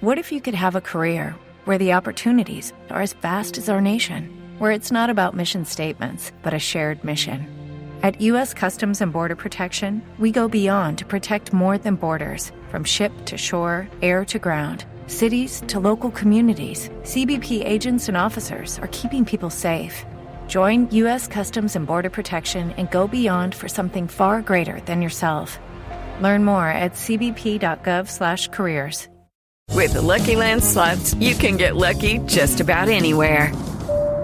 What if you could have a career where the opportunities are as vast as our nation, where it's not about mission statements, but a shared mission? At U.S. Customs and Border Protection, we go beyond to protect more than borders. From ship to shore, air to ground, cities to local communities, CBP agents and officers are keeping people safe. Join U.S. Customs and Border Protection and go beyond for something far greater than yourself. Learn more at cbp.gov/careers. With the Lucky Land Slots, you can get lucky just about anywhere.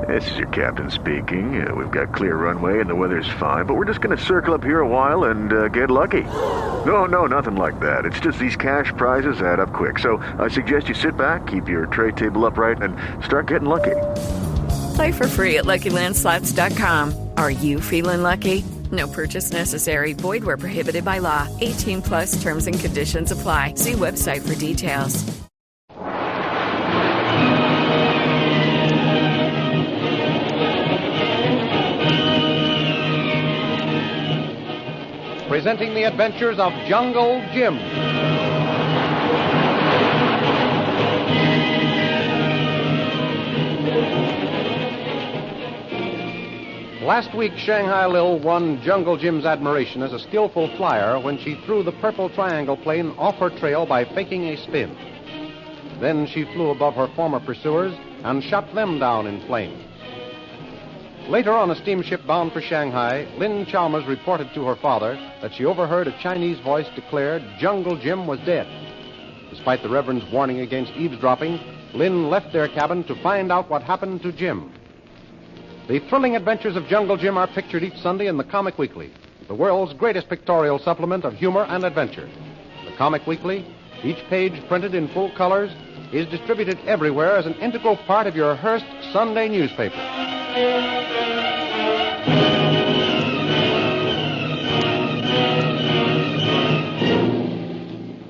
This is your captain speaking. We've got clear runway and the weather's fine, but we're just going to circle up here a while and get lucky. No, nothing like that. It's just these cash prizes add up quick. So I suggest you sit back, keep your tray table upright, and start getting lucky. Play for free at LuckyLandSlots.com. Are you feeling lucky? No purchase necessary. Void where prohibited by law. 18 plus terms and conditions apply. See website for details. Presenting the adventures of Jungle Jim. Last week, Shanghai Lil won Jungle Jim's admiration as a skillful flyer when she threw the purple triangle plane off her trail by faking a spin. Then she flew above her former pursuers and shot them down in flames. Later, on a steamship bound for Shanghai, Lynn Chalmers reported to her father that she overheard a Chinese voice declare Jungle Jim was dead. Despite the Reverend's warning against eavesdropping, Lynn left their cabin to find out what happened to Jim. The thrilling adventures of Jungle Jim are pictured each Sunday in the Comic Weekly, the world's greatest pictorial supplement of humor and adventure. The Comic Weekly, each page printed in full colors, is distributed everywhere as an integral part of your Hearst Sunday newspaper.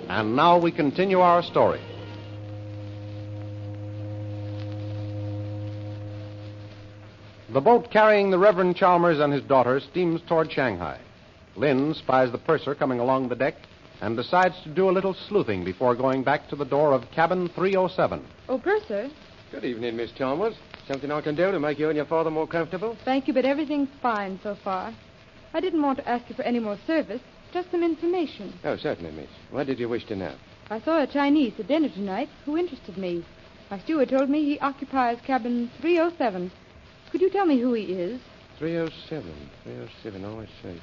And now we continue our story. The boat carrying the Reverend Chalmers and his daughter steams toward Shanghai. Lynn spies the purser coming along the deck and decides to do a little sleuthing before going back to the door of cabin 307. Oh, purser. Good evening, Miss Chalmers. Something I can do to make you and your father more comfortable? Thank you, but everything's fine so far. I didn't want to ask you for any more service, just some information. Oh, certainly, miss. What did you wish to know? I saw a Chinese at dinner tonight who interested me. My steward told me he occupies cabin 307. Could you tell me who he is? 307, oh, I see.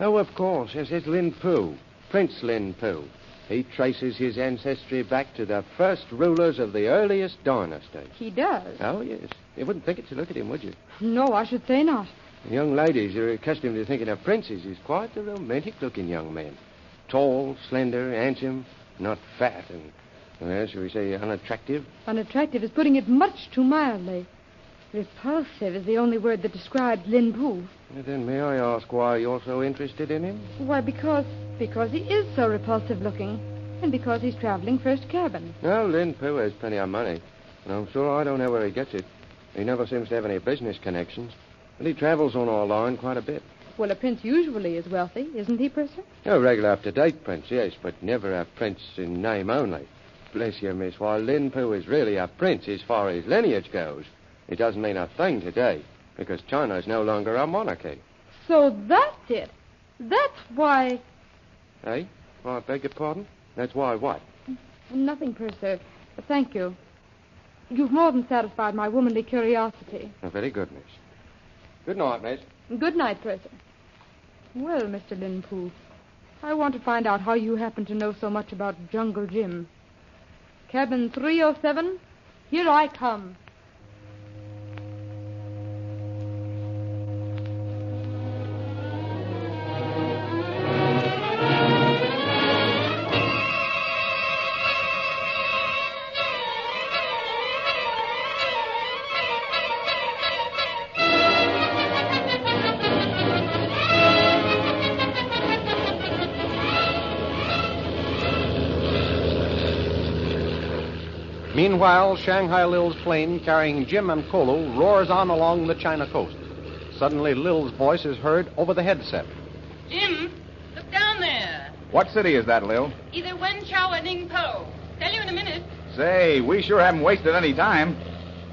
Oh, of course, yes, it's Lin Pu, Prince Lin Pu. He traces his ancestry back to the first rulers of the earliest dynasty. He does? Oh, yes. You wouldn't think it to look at him, would you? No, I should say not. Young ladies are accustomed to thinking of princes as quite a romantic-looking young man. Tall, slender, handsome, not fat, and, well, shall we say, unattractive? Unattractive is putting it much too mildly. Repulsive is the only word that describes Lin Pu. Then may I ask why you're so interested in him? Why, because he is so repulsive-looking, and because he's traveling first cabin. No, Lin Pu has plenty of money, and I'm sure I don't know where he gets it. He never seems to have any business connections, but he travels on our line quite a bit. Well, a prince usually is wealthy, isn't he, Purser? A regular up-to-date prince, yes, but never a prince in name only. Bless you, miss, while Lin Pu is really a prince as far as lineage goes, it doesn't mean a thing today, because China's no longer a monarchy. So that's it. That's why... Eh? I beg your pardon? That's why what? Nothing, Purser. Thank you. You've more than satisfied my womanly curiosity. Oh, very good, miss. Good night, miss. Good night, Purser. Well, Mr. Lin Pu, I want to find out how you happen to know so much about Jungle Jim. Cabin 307, here I come. Meanwhile, Shanghai Lil's plane carrying Jim and Kolu roars on along the China coast. Suddenly, Lil's voice is heard over the headset. Jim, look down there. What city is that, Lil? Either Wenchao or Ningpo. Tell you in a minute. Say, we sure haven't wasted any time.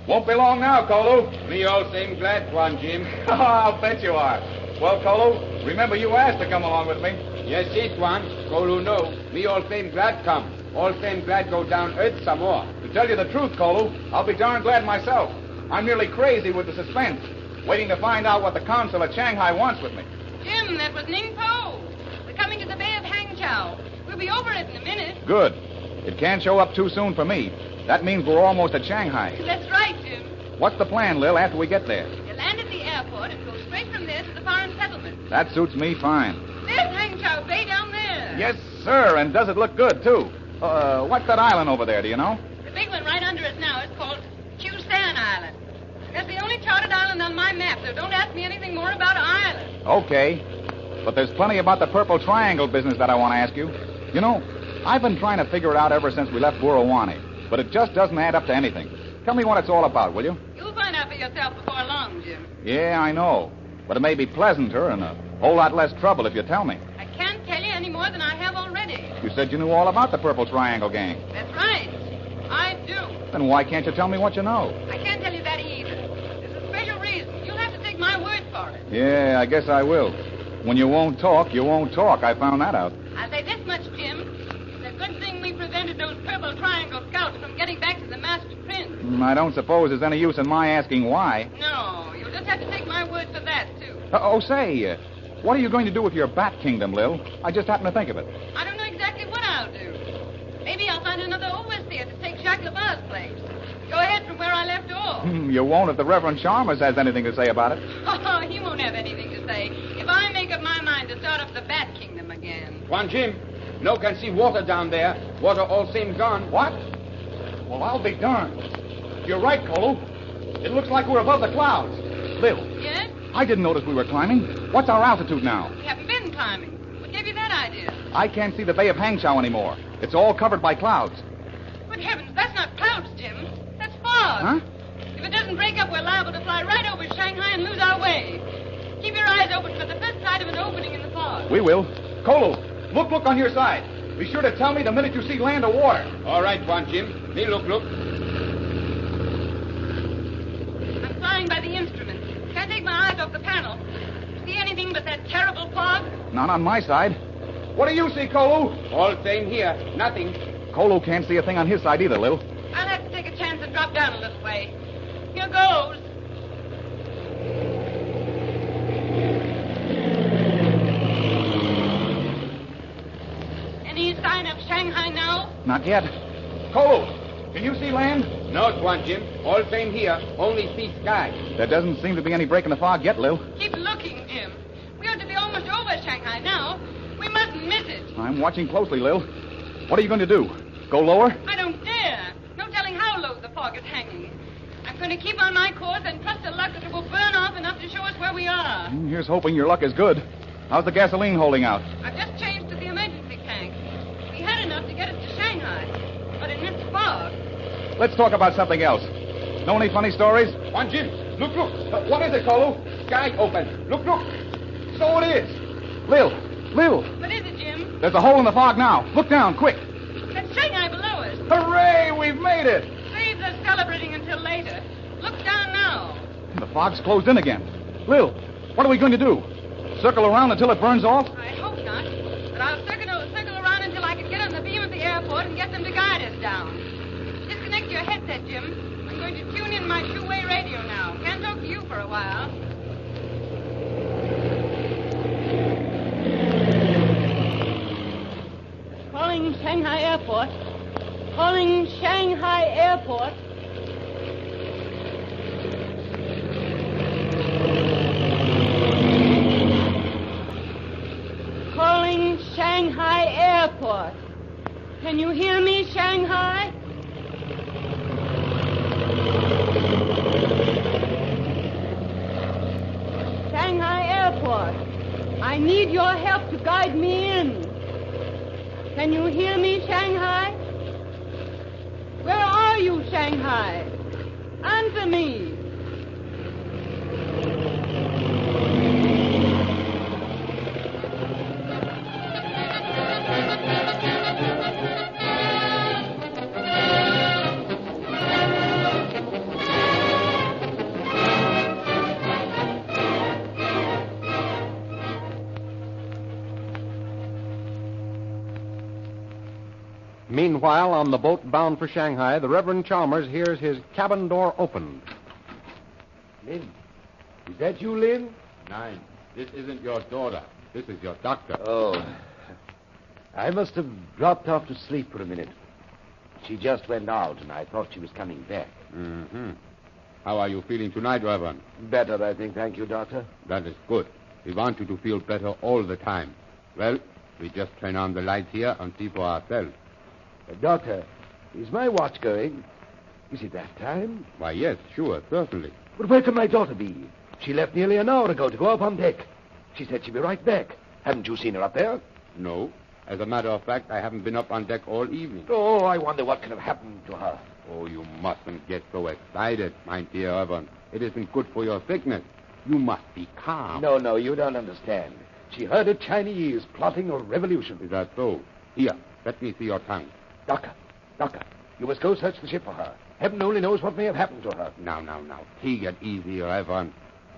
Won't be long now, Kolu. Me all same glad, Tuan Jim. I'll bet you are. Well, Kolu, remember you asked to come along with me. Yes, see, Tuan. Kolu know. Me all same glad come. All same glad go down earth some more. To tell you the truth, Kolu, I'll be darn glad myself. I'm nearly crazy with the suspense, waiting to find out what the consul at Shanghai wants with me. Jim, that was Ningpo. We're coming to the Bay of Hangzhou. We'll be over it in a minute. Good. It can't show up too soon for me. That means we're almost at Shanghai. That's right, Jim. What's the plan, Lil, after we get there? You land at the airport and go straight from there to the foreign settlement. That suits me fine. There's Hangzhou Bay down there. Yes, sir, and does it look good, too? What's that island over there, do you know? The big one right under us now is called Chusan Island. That's the only charted island on my map, so don't ask me anything more about islands. Okay. But there's plenty about the Purple Triangle business that I want to ask you. You know, I've been trying to figure it out ever since we left Burawani, but it just doesn't add up to anything. Tell me what it's all about, will you? You'll find out for yourself before long, Jim. Yeah, I know. But it may be pleasanter and a whole lot less trouble if you tell me. I can't tell you any more than I have already. You said you knew all about the Purple Triangle gang. That's right. I do. Then why can't you tell me what you know? I can't tell you that either. There's a special reason. You'll have to take my word for it. Yeah, I guess I will. When you won't talk, you won't talk. I found that out. I'll say this much, Jim. It's a good thing we prevented those Purple Triangle scouts from getting back to the Master Prince. I don't suppose there's any use in my asking why. No, you'll just have to take my word for that, too. Say, what are you going to do with your Bat Kingdom, Lil? I just happened to think of it. I don't know exactly what I'll do. Maybe I'll find another overseer to take Jacques Labar's place. Go ahead from where I left off. You won't if the Reverend Chalmers has anything to say about it. Oh, he won't have anything to say if I make up my mind to start up the Bat Kingdom again. Tuan Jim, no can see water down there. Water all same gone. What? Well, I'll be darned. You're right, Kolu. It looks like we're above the clouds. Lil, Yes? I didn't notice we were climbing. What's our altitude now? We haven't been climbing. What gave you that idea? I can't see the Bay of Hangzhou anymore. It's all covered by clouds. Good heavens, that's not clouds, Jim. That's fog. Huh? If it doesn't break up, we're liable to fly right over Shanghai and lose our way. Keep your eyes open for the first sight of an opening in the fog. We will. Kolu, look on your side. Be sure to tell me the minute you see land or water. All right, Tuan Jim. Me look. I'm flying by the instruments. Can't take my eyes off the panel. See anything but that terrible fog? Not on my side. What do you see, Kolu? All same here. Nothing. Kolu can't see a thing on his side either, Lil. I'll have to take a chance and drop down a little way. Here goes. Any sign of Shanghai now? Not yet. Kolu, can you see land? No, Tuan Jim. All same here. Only see sky. There doesn't seem to be any break in the fog yet, Lil. Keep looking, Jim. We ought to be almost over Shanghai now. We mustn't miss it. I'm watching closely, Lil. What are you going to do? Go lower? I don't dare. No telling how low the fog is hanging. I'm going to keep on my course and trust to luck that it will burn off enough to show us where we are. Here's hoping your luck is good. How's the gasoline holding out? I've just changed to the emergency tank. We had enough to get us to Shanghai. But in this fog... Let's talk about something else. Know any funny stories? Tuan Jim, look. What is it, Kolu? Sky open. Look. So it is. Lil. What is it, Jim? There's a hole in the fog now. Look down, quick. That's Shanghai below us. Hooray, we've made it. Save the celebrating until later. Look down now. The fog's closed in again. Lil, what are we going to do? Circle around until it burns off? I hope not. But I'll circle around until I can get on the beam of the airport and get them to guide us down. Disconnect your headset, Jim. I'm going to tune in my two-way radio now. Can't talk to you for a while. Calling Shanghai Airport. Calling Shanghai Airport. Calling Shanghai Airport. Can you hear me, Shanghai? Shanghai Airport. I need your help to guide me in. Can you hear me, Shanghai? Where are you, Shanghai? Answer me. Meanwhile, on the boat bound for Shanghai, the Reverend Chalmers hears his cabin door opened. Lin, is that you, Lin? Nein, this isn't your daughter. This is your doctor. Oh, I must have dropped off to sleep for a minute. She just went out, and I thought she was coming back. Mm-hmm. How are you feeling tonight, Reverend? Better, I think. Thank you, Doctor. That is good. We want you to feel better all the time. Well, we just turn on the lights here and see for ourselves. Doctor, is my watch going? Is it that time? Why, yes, sure, certainly. But where can my daughter be? She left nearly an hour ago to go up on deck. She said she'd be right back. Haven't you seen her up there? No. As a matter of fact, I haven't been up on deck all evening. Oh, I wonder what can have happened to her. Oh, you mustn't get so excited, my dear Reverend. It isn't good for your sickness. You must be calm. No, you don't understand. She heard a Chinese plotting a revolution. Is that so? Here, let me see your tongue. Doctor, you must go search the ship for her. Heaven only knows what may have happened to her. Now. Take it easy, Reverend.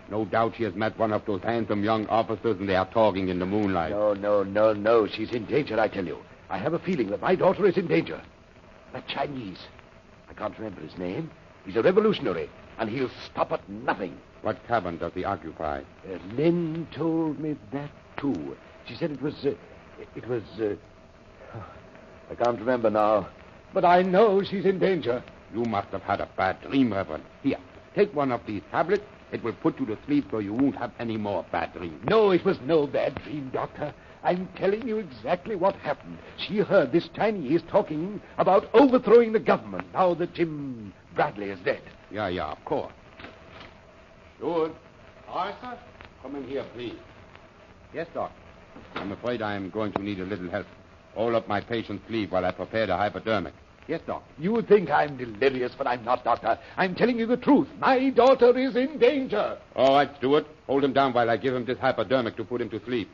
No doubt she has met one of those handsome young officers and they are talking in the moonlight. No. She's in danger, I tell you. I have a feeling that my daughter is in danger. That Chinese. I can't remember his name. He's a revolutionary, and he'll stop at nothing. What cabin does he occupy? Lynn told me that, too. She said it was... I can't remember now. But I know she's in danger. You must have had a bad dream, Reverend. Here, take one of these tablets. It will put you to sleep so you won't have any more bad dreams. No, it was no bad dream, Doctor. I'm telling you exactly what happened. She heard this Chinese talking about overthrowing the government now that Jim Bradley is dead. Yeah, of course. Good. Arthur, come in here, please. Yes, Doc. I'm afraid I'm going to need a little help. Roll up my patient's sleeve while I prepare the hypodermic. Yes, Doc. You think I'm delirious, but I'm not, Doctor. I'm telling you the truth. My daughter is in danger. All right, Stuart. Hold him down while I give him this hypodermic to put him to sleep.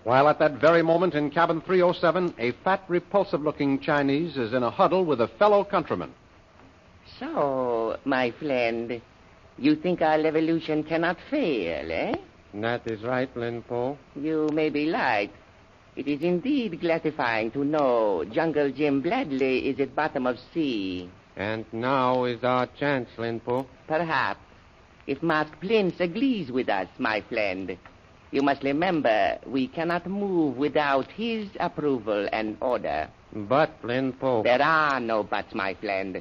While at that very moment in cabin 307, a fat, repulsive-looking Chinese is in a huddle with a fellow countryman. So, my friend, you think our revolution cannot fail, eh? That is right, Lin Po. You may be right. It is indeed gratifying to know Jungle Jim Bradley is at bottom of sea. And now is our chance, Lin Po. Perhaps, if Masked Prince agrees with us, my friend. You must remember, we cannot move without his approval and order. But, Lin Po... There are no buts, my friend.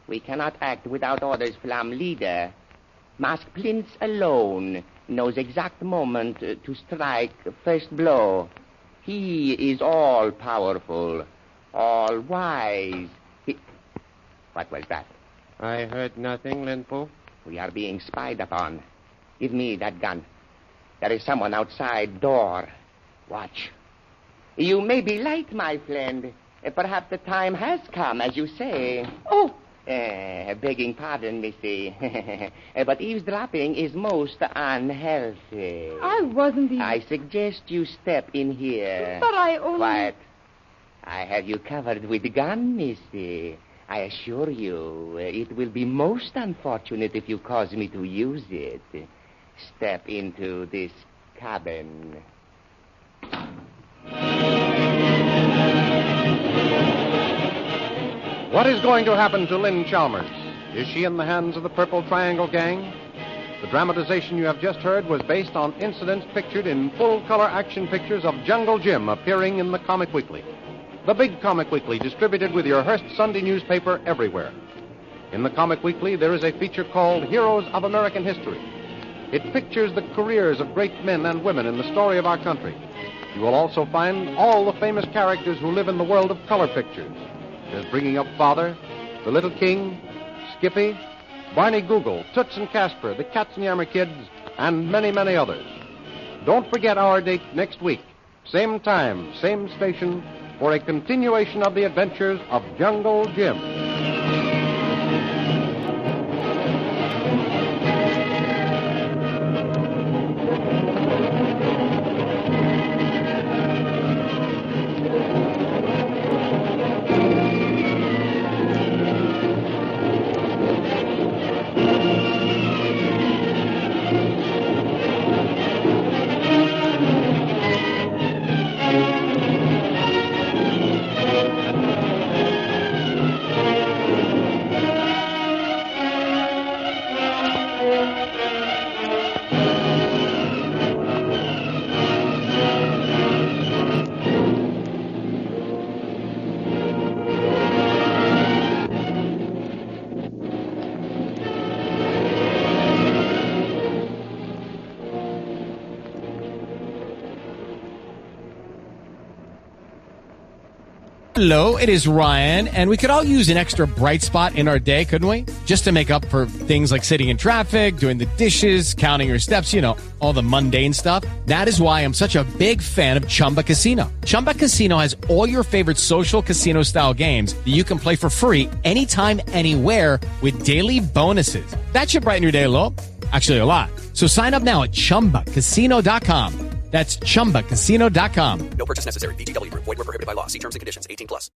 We cannot act without orders from leader. Masked Prince alone knows exact moment to strike first blow. He is all-powerful, all-wise. What was that? I heard nothing, Lin Po. We are being spied upon. Give me that gun. There is someone outside door. Watch. You may be late, my friend. Perhaps the time has come, as you say. Oh! Begging pardon, missy. But eavesdropping is most unhealthy. I wasn't even... I suggest you step in here. But I only... Quiet. I have you covered with gun, missy. I assure you, it will be most unfortunate if you cause me to use it. Step into this cabin. What is going to happen to Lynn Chalmers? Is she in the hands of the Purple Triangle Gang? The dramatization you have just heard was based on incidents pictured in full-color action pictures of Jungle Jim appearing in the Comic Weekly. The big Comic Weekly distributed with your Hearst Sunday newspaper everywhere. In the Comic Weekly, there is a feature called Heroes of American History. It pictures the careers of great men and women in the story of our country. You will also find all the famous characters who live in the world of color pictures. There's Bringing Up Father, The Little King, Skippy, Barney Google, Toots and Casper, the Katzenjammer Kids, and many, many others. Don't forget our date next week, same time, same station, for a continuation of the adventures of Jungle Jim. Hello, it is Ryan, and we could all use an extra bright spot in our day, couldn't we? Just to make up for things like sitting in traffic, doing the dishes, counting your steps, all the mundane stuff. That is why I'm such a big fan of Chumba Casino. Chumba Casino has all your favorite social casino-style games that you can play for free anytime, anywhere with daily bonuses. That should brighten your day a little. Actually, a lot. So sign up now at ChumbaCasino.com. That's ChumbaCasino.com. No purchase necessary. VGW Group. Void where prohibited by law. See terms and conditions. 18+.